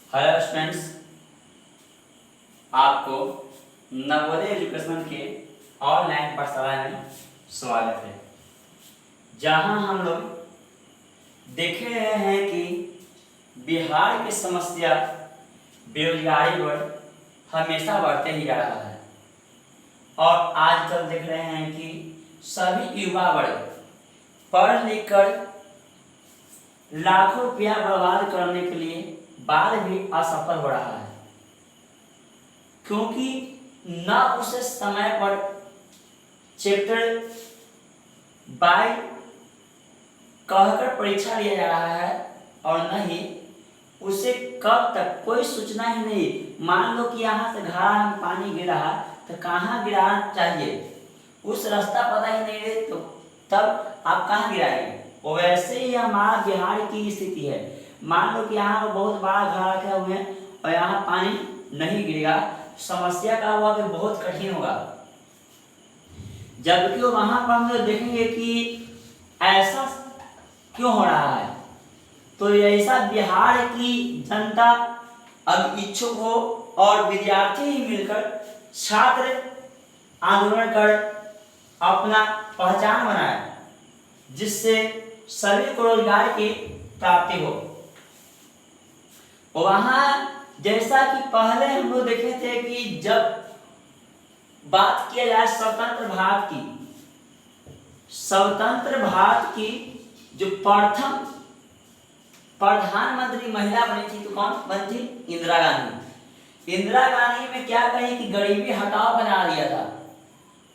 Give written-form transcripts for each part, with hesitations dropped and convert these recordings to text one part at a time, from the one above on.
Hello students, आपको Navodaya education के online पाठशाला में स्वागत है, जहां हम लोग देख रहे हैं कि बिहार की समस्या बेरोजगारी पर हमेशा बढ़ते ही जा रहा है और आजकल देख रहे हैं कि सभी युवा वर्ग पढ़ लिख कर लाखों रुपया बर्बाद करने के लिए बाद भी असफल हो रहा है, क्योंकि न उसे समय पर चैप्टर बाय कहकर परीक्षा लिया जा रहा है और न ही उसे कब तक कोई सूचना ही नहीं। मान लो कि यहाँ से घड़ा में पानी गिर रहा तो कहाँ गिराना चाहिए, उस रास्ता पता ही नहीं है, तो तब आप कहाँ गिराएंगे। और वैसे ही हमारा बिहार की स्थिति है। मान लो कि यहाँ पर बहुत बड़ा घड़ा रखे हुए हैं और यहाँ पानी नहीं गिरेगा, समस्या का हुआ कि बहुत कठिन होगा। जबकि वहां पर हम लोग देखेंगे कि ऐसा क्यों हो रहा है, तो ऐसा बिहार की जनता अब इच्छुक हो और विद्यार्थी ही मिलकर छात्र आंदोलन कर अपना पहचान बनाए, जिससे सभी को रोजगार की प्राप्ति हो। वहां जैसा कि पहले हम लोग देखे थे कि जब बात किया जाए स्वतंत्र भारत की जो प्रथम प्रधानमंत्री महिला बनी थी, तो कौन बनी थी? इंदिरा गांधी। इंदिरा गांधी में क्या कही कि गरीबी हटाओ का नारा दिया था,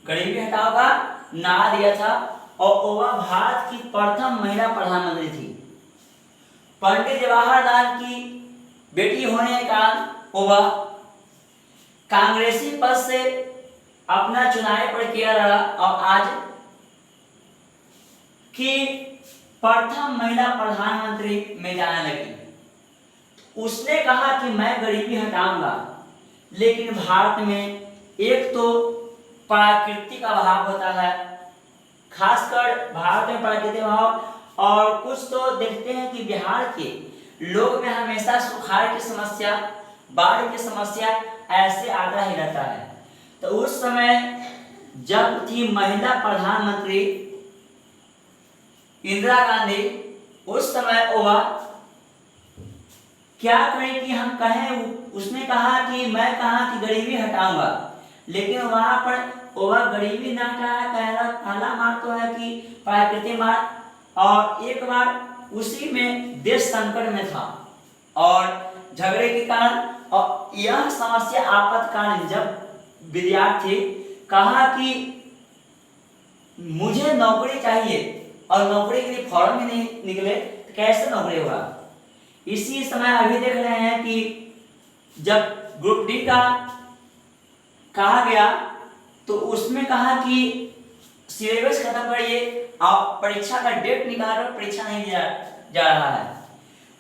गरीबी हटाओ का नारा दिया था और वह भारत की प्रथम महिला प्रधानमंत्री थी। पंडित जवाहरलाल की बेटी होने के कारण वह कांग्रेसी पद से अपना चुनाव प्रक्रिया लड़ा और आज की प्रथम महिला प्रधानमंत्री में जाने लगी। उसने कहा कि मैं गरीबी हटाऊंगा, लेकिन भारत में एक तो प्राकृतिक अभाव होता है, खासकर भारत में प्राकृतिक अभाव, और कुछ तो देखते हैं कि बिहार के लोग में हमेशा सुखाड़ की समस्या, बाढ़ की समस्या ऐसे आता ही रहता है। तो उस समय जब थी महिला प्रधानमंत्री इंदिरा गांधी, उस समय वह क्या करें कि हम कहें, उसने कहा कि मैं कहा कि गरीबी हटाऊंगा, लेकिन वहां पर वह गरीबी ना हटाया। पहला मार तो है कि प्राकृतिक मार, और एक बार उसी में देश संकट में था और झगड़े के कारण, और यह समस्या आपातकालीन जब विद्यार्थी कहा कि मुझे नौकरी चाहिए और नौकरी के लिए फॉर्म ही नहीं निकले, तो कैसे नौकरी होगा। इसी समय अभी देख रहे हैं कि जब ग्रुप डी का कहा गया तो उसमें कहा कि सिलेबस खत्म करिए और परीक्षा का डेट निकालकर परीक्षा नहीं दिया जा रहा है।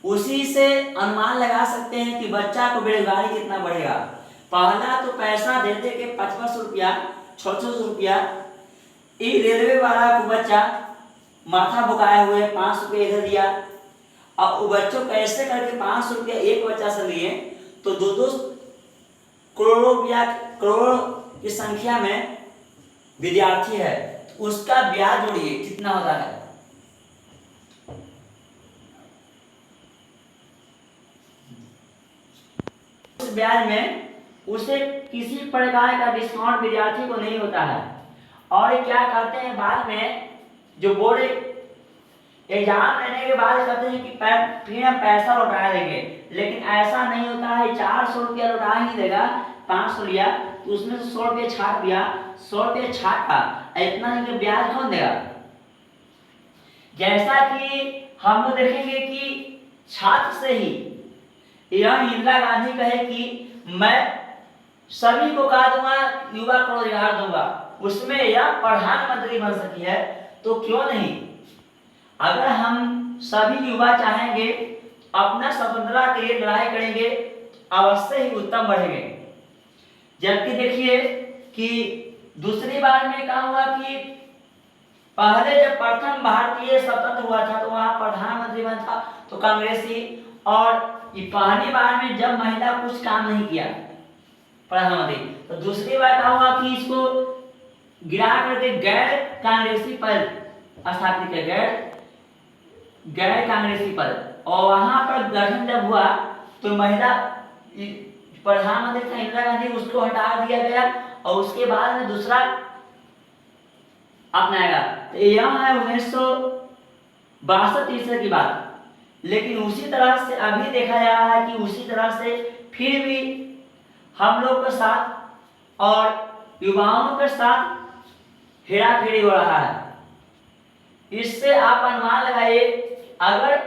उसी से अनुमान लगा सकते हैं कि बच्चा को बेरोजगारी कितना बढ़ेगा। पहला तो पैसा दे दे के 500 रुपया 600 रुपया, रेलवे वाला को बच्चा माथा बुकाए हुए 500 रुपये इधर दिया, और वो बच्चों कैसे करके 500 रुपया एक बच्चा से लिए तो 2-2 करोड़ रुपया, करोड़ की संख्या में विद्यार्थी है, तो उसका ब्याज जोड़िए कितना होता है। उस ब्याज में उसे किसी प्रकार का डिस्काउंट विद्यार्थी को नहीं होता है। और क्या कहते हैं, बाद में जो बोर्ड एग्जाम लेने के बाद कहते हैं कि फिर हम पैसा लौटा देंगे, लेकिन ऐसा नहीं होता है। 400 रुपया लौटा ही देगा, 500 लिया तो उसमें से 100 रुपये छाट दिया, 100 रुपये छाटा, इतना नहीं कि ब्याज कौन देगा। जैसा कि हम लोग देखेंगे कि छात्र से ही यह इंदिरा गांधी कहे कि मैं सभी को कहा दूंगा, युवा को रोजगार दूंगा, उसमें यह प्रधानमंत्री बन सकी है, तो क्यों नहीं। अगर हम सभी युवा चाहेंगे अपना स्वतंत्रता के लिए लड़ाई करेंगे, अवश्य ही उत्तम बढ़ेंगे। जबकि देखिए कि दूसरी बार में कहा हुआ कि पहले जब प्रथम भारतीय स्वतंत्र हुआ था तो वहां प्रधानमंत्री बना था तो कांग्रेसी, और कि पहली बार में जब महिला कुछ काम नहीं किया प्रधानमंत्री, तो दूसरी बार क्या हुआ कि इसको गिरा करके गैर कांग्रेसी पद स्थापित किया, गैर कांग्रेसी पद। और वहां पर गठन जब हुआ तो महिला प्रधानमंत्री था इंदिरा गांधी, उसको हटा दिया गया और उसके बाद में दूसरा अपनाएगा। तो यह है 1962-63 की बात। लेकिन उसी तरह से अभी देखा जा रहा है कि उसी तरह से फिर भी हम लोग के साथ और युवाओं के साथ हेरा फेरी हो रहा है। इससे आप अनुमान लगाइए, अगर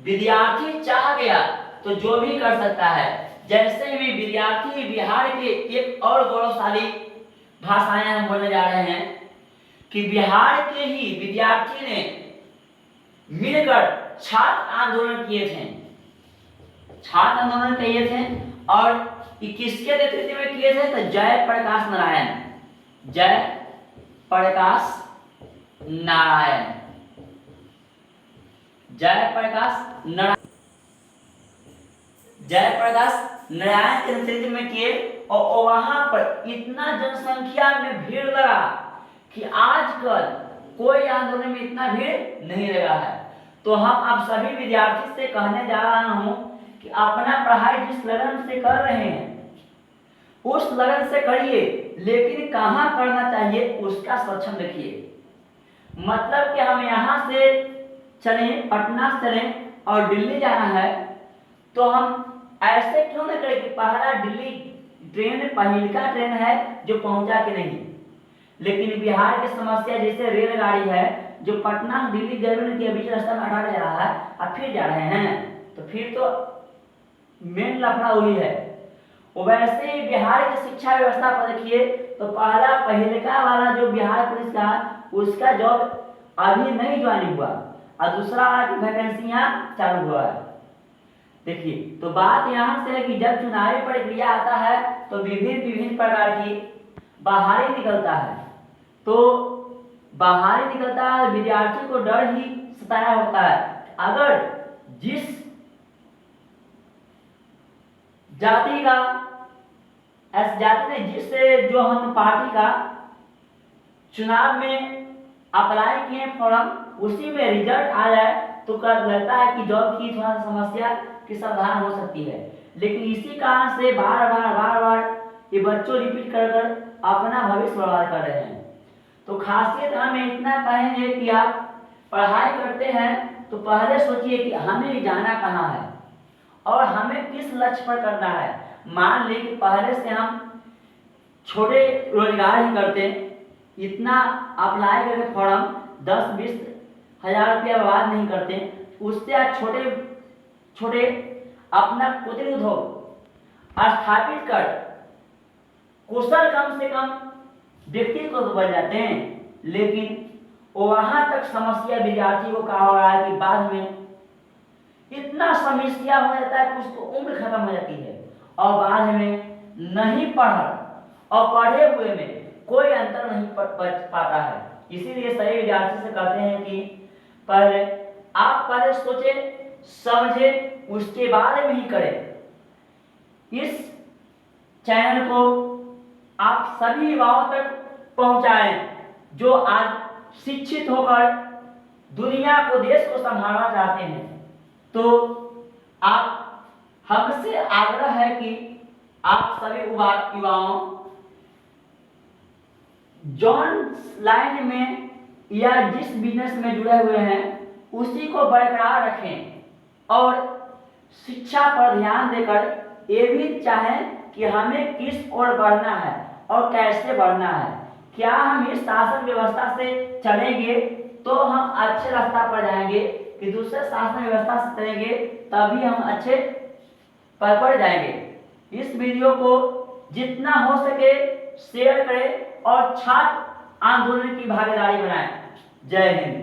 विद्यार्थी चाह गया तो जो भी कर सकता है। जैसे भी विद्यार्थी बिहार के एक और गौरवशाली भाषाएं हम बोलने जा रहे हैं कि बिहार के ही विद्यार्थी ने मिलकर छात्र आंदोलन किए थे, छात्र आंदोलन किए थे। और किसके नेतृत्व में किए थे? तो जयप्रकाश नारायण, जयप्रकाश नारायण, जयप्रकाश नारायण के नेतृत्व में किए। और वहां पर इतना जनसंख्या में भीड़ लगा कि आजकल कोई आंदोलन में इतना भीड़ नहीं लगा है। तो हम अब सभी विद्यार्थी से कहने जा रहा हूं कि अपना पढ़ाई जिस लगन से कर रहे हैं उस लगन से करिए, लेकिन कहाँ करना चाहिए उसका सक्षम रखिए। मतलब कि हम यहाँ से चलें, पटना से चलें और दिल्ली जाना है, तो हम ऐसे क्यों न करें कि पहला दिल्ली ट्रेन पहिलका ट्रेन है जो पहुंचा के नहीं। लेकिन बिहार की समस्या जैसे रेलगाड़ी है जो पटना दिल्ली जरूर के बीच रास्ता में हटा जा रहा है और फिर जा रहे हैं, तो फिर तो मेन लफड़ा हुई है। वैसे ही बिहार की शिक्षा व्यवस्था पर देखिए तो पहला पहिलका वाला जो बिहार पुलिस का उसका जॉब अभी नहीं ज्वाइनिंग हुआ और दूसरा वाला की वैकेंसियां चालू हुआ है। देखिए, तो बात यहाँ से है कि जब चुनावी प्रक्रिया आता है तो विभिन्न प्रकार की बाहरी निकलता है। तो बाहरी निकलता है, विद्यार्थी को डर ही सताया होता है। अगर जिस जाति का जाति ने जिस जो हम पार्टी का चुनाव में अप्लाई किए फॉर्म उसी में रिजल्ट आ जाए तो लगता है कि जॉब की थोड़ा समस्या की समाधान हो सकती है। लेकिन इसी कारण से बार बार ये बच्चों रिपीट कर अपना भविष्य बर्बाद कर रहे हैं। तो खासियत हम इतना कहेंगे कि आप पढ़ाई करते हैं तो पहले सोचिए कि हमें जाना कहाँ है और हमें किस लक्ष्य पर करना है। मान ली कि पहले से हम छोटे रोजगार ही करते, इतना अप्लाई करके फॉर्म 10-20 हजार रुपया बर्बाद नहीं करते, उससे आप छोटे छोटे अपना कुटीर उद्योग स्थापित कर कुशल कम से कम व्यक्ति को तो बन जाते हैं। लेकिन वहां तक समस्या विद्यार्थी को कहा हो रहा है कि बाद में इतना समस्या हो जाता है कि उसको उम्र खत्म हो जाती है और बाद में नहीं पढ़ा और पढ़े हुए में कोई अंतर नहीं पाता है। इसीलिए सही विद्यार्थी से कहते हैं कि पहले सोचे समझे उसके बाद में ही करें। इस चैनल को आप सभी युवाओं तक पहुंचाएं जो आज शिक्षित होकर दुनिया को देश को संभालना चाहते हैं। तो आप हमसे आग्रह है कि आप सभी युवाओं जॉन लाइन में या जिस बिजनेस में जुड़े हुए हैं उसी को बरकरार रखें और शिक्षा पर ध्यान देकर ये भी चाहें कि हमें किस ओर बढ़ना है और कैसे बढ़ना है। क्या हम इस शासन व्यवस्था से चलेंगे तो हम अच्छे रास्ता पर जाएंगे कि दूसरे शासन व्यवस्था से चलेंगे तभी हम अच्छे पर जाएंगे। इस वीडियो को जितना हो सके शेयर करें और छात्र आंदोलन की भागीदारी बनाएं। जय हिंद।